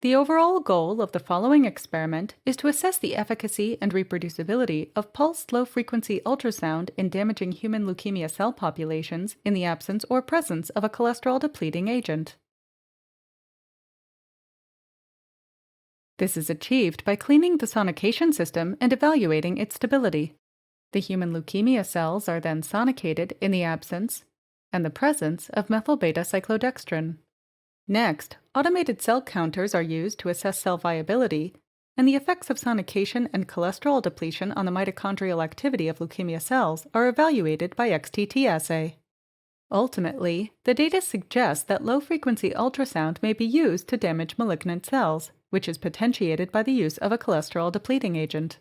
The overall goal of the following experiment is to assess the efficacy and reproducibility of pulsed low-frequency ultrasound in damaging human leukemia cell populations in the absence or presence of a cholesterol-depleting agent. This is achieved by cleaning the sonication system and evaluating its stability. The human leukemia cells are then sonicated in the absence and the presence of methyl-beta-cyclodextrin. Next, automated cell counters are used to assess cell viability, and the effects of sonication and cholesterol depletion on the mitochondrial activity of leukemia cells are evaluated by XTT assay. Ultimately, the data suggest that low-frequency ultrasound may be used to damage malignant cells, which is potentiated by the use of a cholesterol-depleting agent.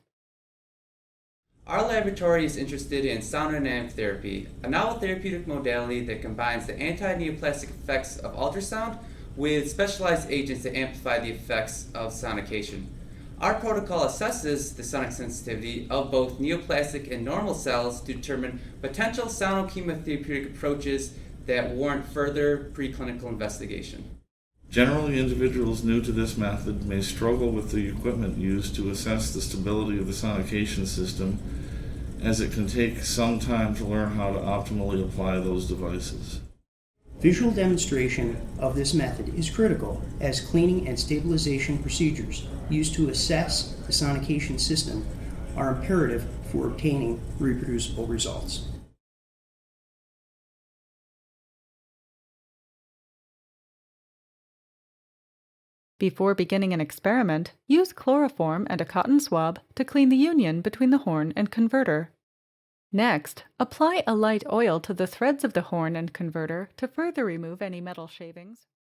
Our laboratory is interested in sound dynamic therapy, a novel therapeutic modality that combines the anti-neoplastic effects of ultrasound with specialized agents that amplify the effects of sonication. Our protocol assesses the sonic sensitivity of both neoplastic and normal cells to determine potential sound chemotherapeutic approaches that warrant further preclinical investigation. Generally, individuals new to this method may struggle with the equipment used to assess the stability of the sonication system, as it can take some time to learn how to optimally apply those devices. Visual demonstration of this method is critical, as cleaning and stabilization procedures used to assess the sonication system are imperative for obtaining reproducible results. Before beginning an experiment, use chloroform and a cotton swab to clean the union between the horn and converter. Next, apply a light oil to the threads of the horn and converter to further remove any metal shavings.